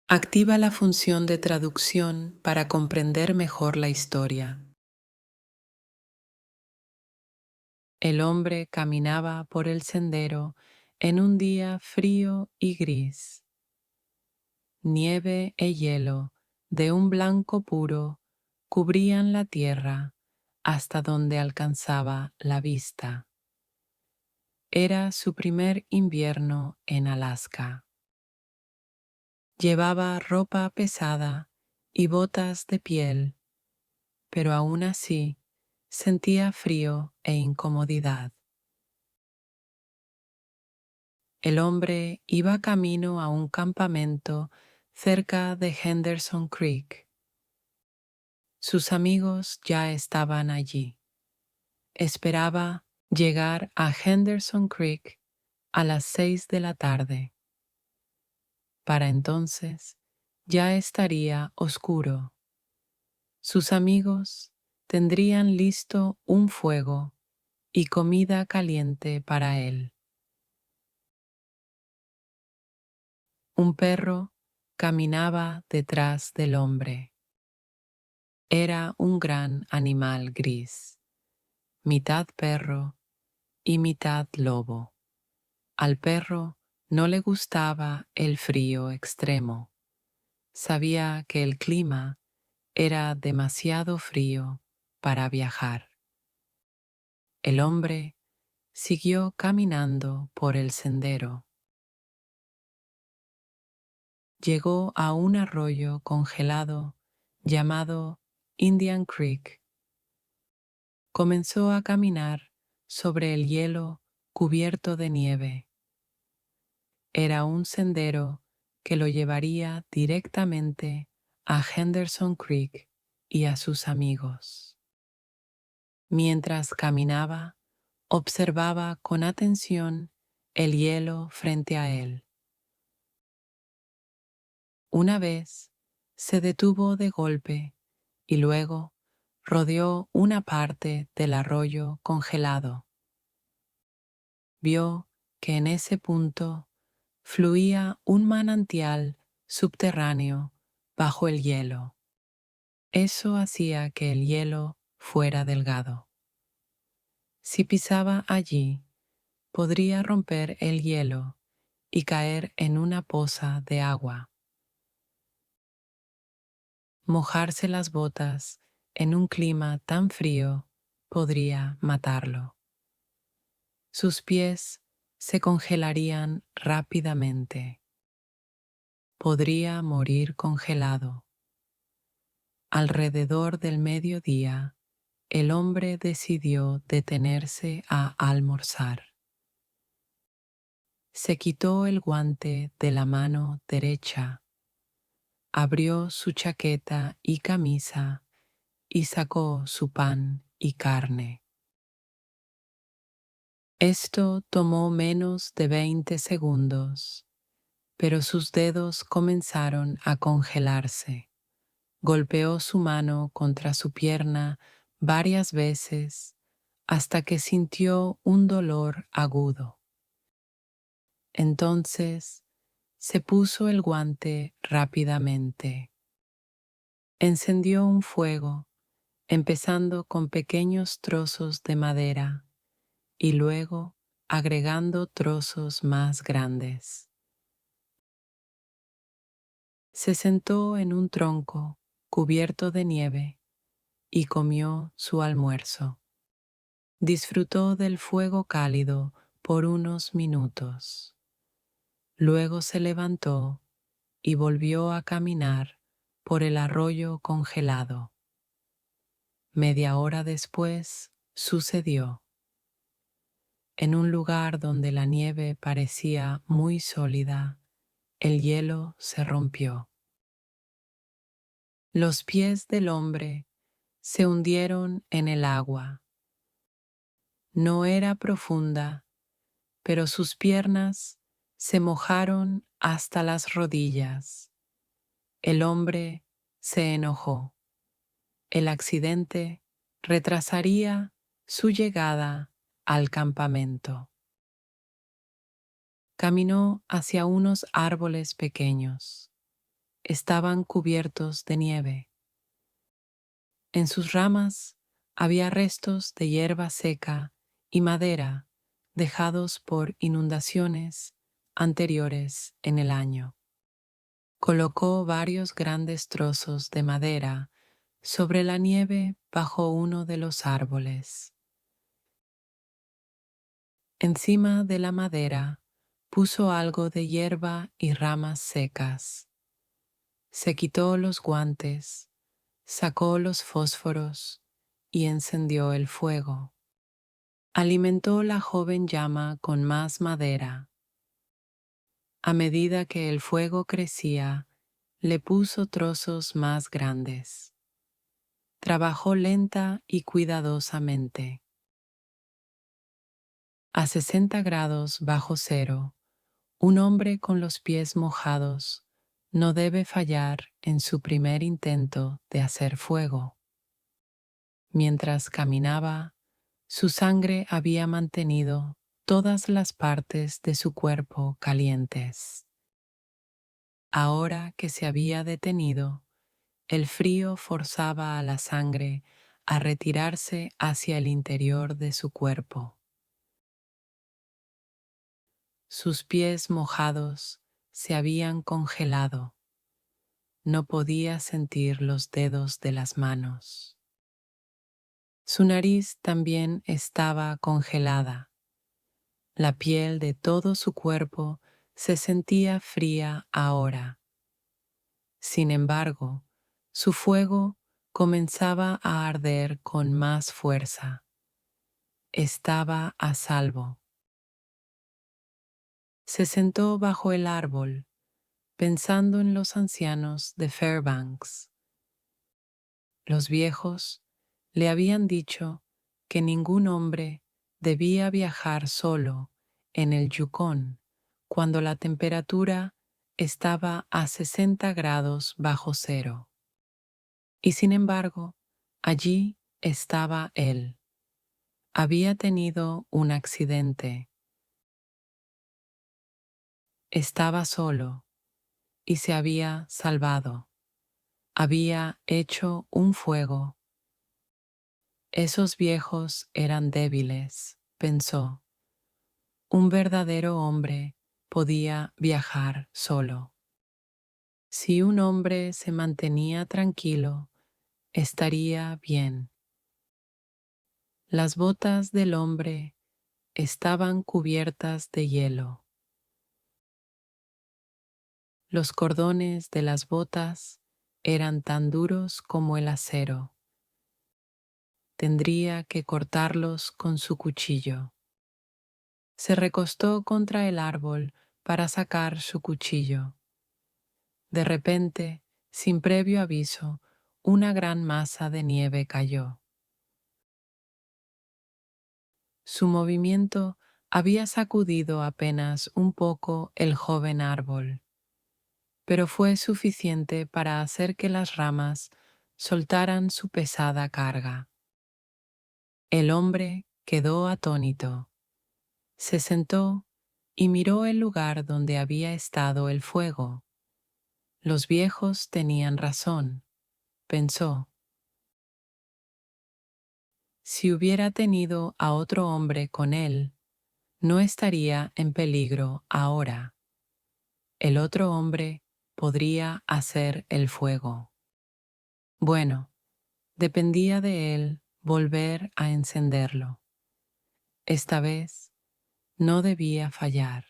Activa la función de traducción para comprender mejor la historia. El hombre caminaba por el sendero en un día frío y gris. Nieve e hielo, de un blanco puro, cubrían la tierra hasta donde alcanzaba la vista. Era su primer invierno en Alaska. Llevaba ropa pesada y botas de piel, pero aún así sentía frío e incomodidad. El hombre iba camino a un campamento cerca de Henderson Creek. Sus amigos ya estaban allí. Esperaba llegar a Henderson Creek a las 6 de la tarde. Para entonces ya estaría oscuro. Sus amigos tendrían listo un fuego y comida caliente para él. Un perro caminaba detrás del hombre. Era un gran animal gris, mitad perro y mitad lobo. Al perro no le gustaba el frío extremo. Sabía que el clima era demasiado frío para viajar. El hombre siguió caminando por el sendero. Llegó a un arroyo congelado llamado Indian Creek. Comenzó a caminar sobre el hielo cubierto de nieve. Era un sendero que lo llevaría directamente a Henderson Creek y a sus amigos. Mientras caminaba, observaba con atención el hielo frente a él. Una vez se detuvo de golpe y luego rodeó una parte del arroyo congelado. Vio que en ese punto fluía un manantial subterráneo bajo el hielo. Eso hacía que el hielo fuera delgado. Si pisaba allí, podría romper el hielo y caer en una poza de agua. Mojarse las botas en un clima tan frío podría matarlo. Sus pies se congelarían rápidamente. Podría morir congelado. Alrededor del mediodía, el hombre decidió detenerse a almorzar. Se quitó el guante de la mano derecha, abrió su chaqueta y camisa y sacó su pan y carne. Esto tomó menos de 20 segundos, pero sus dedos comenzaron a congelarse. Golpeó su mano contra su pierna varias veces hasta que sintió un dolor agudo. Entonces se puso el guante rápidamente. Encendió un fuego, empezando con pequeños trozos de madera y luego agregando trozos más grandes. Se sentó en un tronco cubierto de nieve y comió su almuerzo. Disfrutó del fuego cálido por unos minutos. Luego se levantó y volvió a caminar por el arroyo congelado. Media hora después sucedió. En un lugar donde la nieve parecía muy sólida, el hielo se rompió. Los pies del hombre se hundieron en el agua. No era profunda, pero sus piernas se mojaron hasta las rodillas. El hombre se enojó. El accidente retrasaría su llegada al campamento. Caminó hacia unos árboles pequeños. estaban cubiertos de nieve. En sus ramas había restos de hierba seca y madera dejados por inundaciones anteriores en el año. Colocó varios grandes trozos de madera sobre la nieve bajo uno de los árboles. Encima de la madera puso algo de hierba y ramas secas. Se quitó los guantes, sacó los fósforos y encendió el fuego. Alimentó la joven llama con más madera. A medida que el fuego crecía, le puso trozos más grandes. Trabajó lenta y cuidadosamente. A 60 grados bajo cero, un hombre con los pies mojados no debe fallar en su primer intento de hacer fuego. Mientras caminaba, su sangre había mantenido todas las partes de su cuerpo calientes. Ahora que se había detenido, el frío forzaba a la sangre a retirarse hacia el interior de su cuerpo. Sus pies mojados se habían congelado. No podía sentir los dedos de las manos. Su nariz también estaba congelada. La piel de todo su cuerpo se sentía fría ahora. Sin embargo, su fuego comenzaba a arder con más fuerza. Estaba a salvo. Se sentó bajo el árbol, pensando en los ancianos de Fairbanks. Los viejos le habían dicho que ningún hombre debía viajar solo en el Yukón cuando la temperatura estaba a 60 grados bajo cero. Y sin embargo, allí estaba él. Había tenido un accidente. Estaba solo y se había salvado. Había hecho un fuego. Esos viejos eran débiles, pensó. Un verdadero hombre podía viajar solo. Si un hombre se mantenía tranquilo, estaría bien. Las botas del hombre estaban cubiertas de hielo. Los cordones de las botas eran tan duros como el acero. Tendría que cortarlos con su cuchillo. Se recostó contra el árbol para sacar su cuchillo. De repente, sin previo aviso, una gran masa de nieve cayó. Su movimiento había sacudido apenas un poco el joven árbol, pero fue suficiente para hacer que las ramas soltaran su pesada carga. El hombre quedó atónito. Se sentó y miró el lugar donde había estado el fuego. Los viejos tenían razón, pensó. Si hubiera tenido a otro hombre con él, no estaría en peligro ahora. El otro hombre podría hacer el fuego. Bueno, dependía de él volver a encenderlo. Esta vez no debía fallar.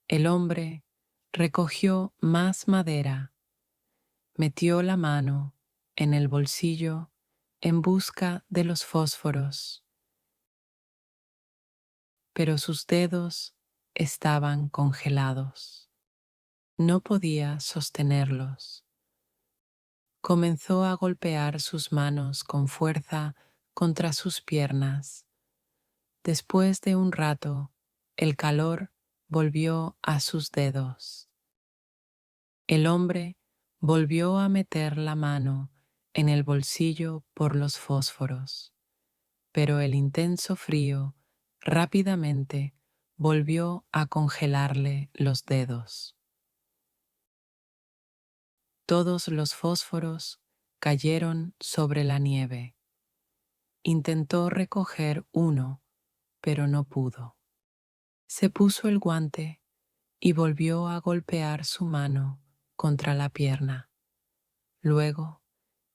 El hombre recogió más madera, metió la mano en el bolsillo en busca de los fósforos, pero sus dedos estaban congelados. No podía sostenerlos. Comenzó a golpear sus manos con fuerza contra sus piernas. Después de un rato, el calor volvió a sus dedos. El hombre volvió a meter la mano en el bolsillo por los fósforos, pero el intenso frío rápidamente volvió a congelarle los dedos. Todos los fósforos cayeron sobre la nieve. Intentó recoger uno, pero no pudo. Se puso el guante y volvió a golpear su mano contra la pierna. Luego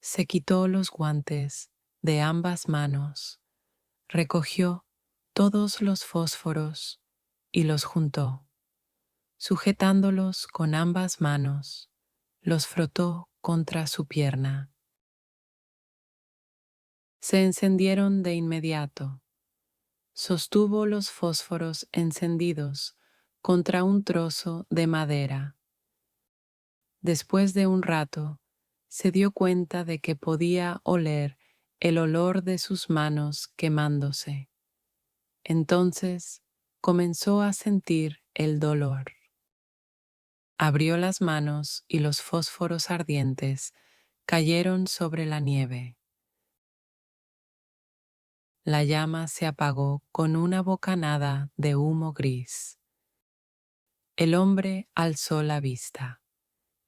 se quitó los guantes de ambas manos, recogió todos los fósforos y los juntó. Sujetándolos con ambas manos, los frotó contra su pierna. Se encendieron de inmediato. Sostuvo los fósforos encendidos contra un trozo de madera. Después de un rato, se dio cuenta de que podía oler el olor de sus manos quemándose. Entonces comenzó a sentir el dolor. Abrió las manos y los fósforos ardientes cayeron sobre la nieve. La llama se apagó con una bocanada de humo gris. El hombre alzó la vista.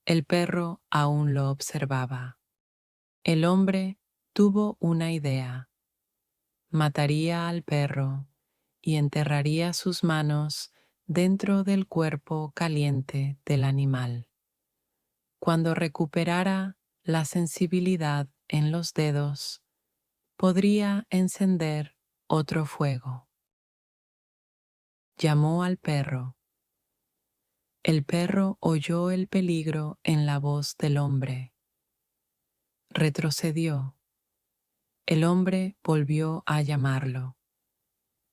El perro aún lo observaba. El hombre tuvo una idea. Mataría al perro y enterraría sus manos dentro del cuerpo caliente del animal. Cuando recuperara la sensibilidad en los dedos, podría encender otro fuego. Llamó al perro. El perro oyó el peligro en la voz del hombre. Retrocedió. El hombre volvió a llamarlo.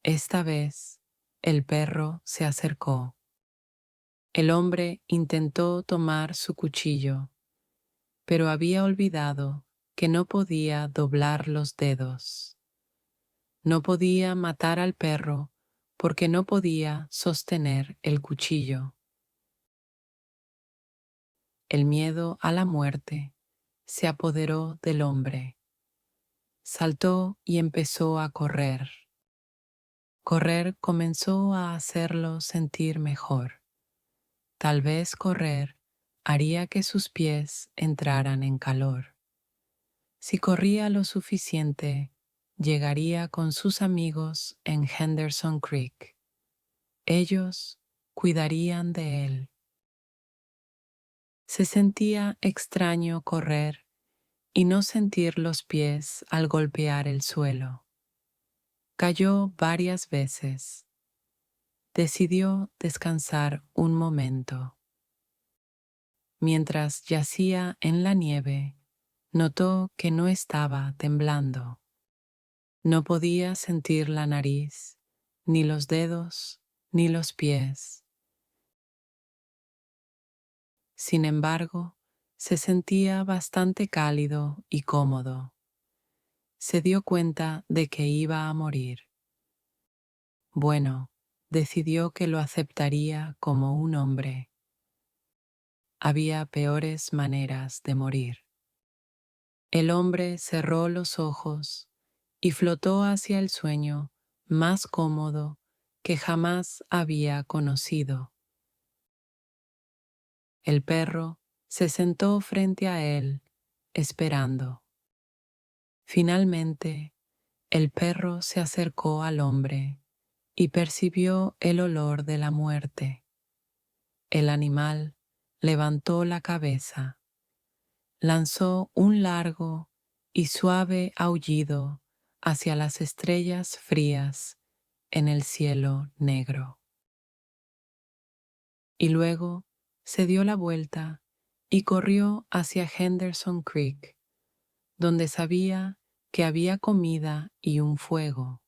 Esta vez, el perro se acercó. El hombre intentó tomar su cuchillo, pero había olvidado que no podía doblar los dedos. No podía matar al perro porque no podía sostener el cuchillo. El miedo a la muerte se apoderó del hombre. Saltó y empezó a correr. Correr comenzó a hacerlo sentir mejor. Tal vez correr haría que sus pies entraran en calor. Si corría lo suficiente, llegaría con sus amigos en Henderson Creek. Ellos cuidarían de él. Se sentía extraño correr y no sentir los pies al golpear el suelo. Cayó varias veces. Decidió descansar un momento. Mientras yacía en la nieve, notó que no estaba temblando. No podía sentir la nariz, ni los dedos, ni los pies. Sin embargo, se sentía bastante cálido y cómodo. Se dio cuenta de que iba a morir. Bueno, decidió que lo aceptaría como un hombre. Había peores maneras de morir. El hombre cerró los ojos y flotó hacia el sueño más cómodo que jamás había conocido. El perro se sentó frente a él, esperando. Finalmente, el perro se acercó al hombre y percibió el olor de la muerte. El animal levantó la cabeza, lanzó un largo y suave aullido hacia las estrellas frías en el cielo negro. Y luego se dio la vuelta y corrió hacia Henderson Creek, donde sabía que había comida y un fuego.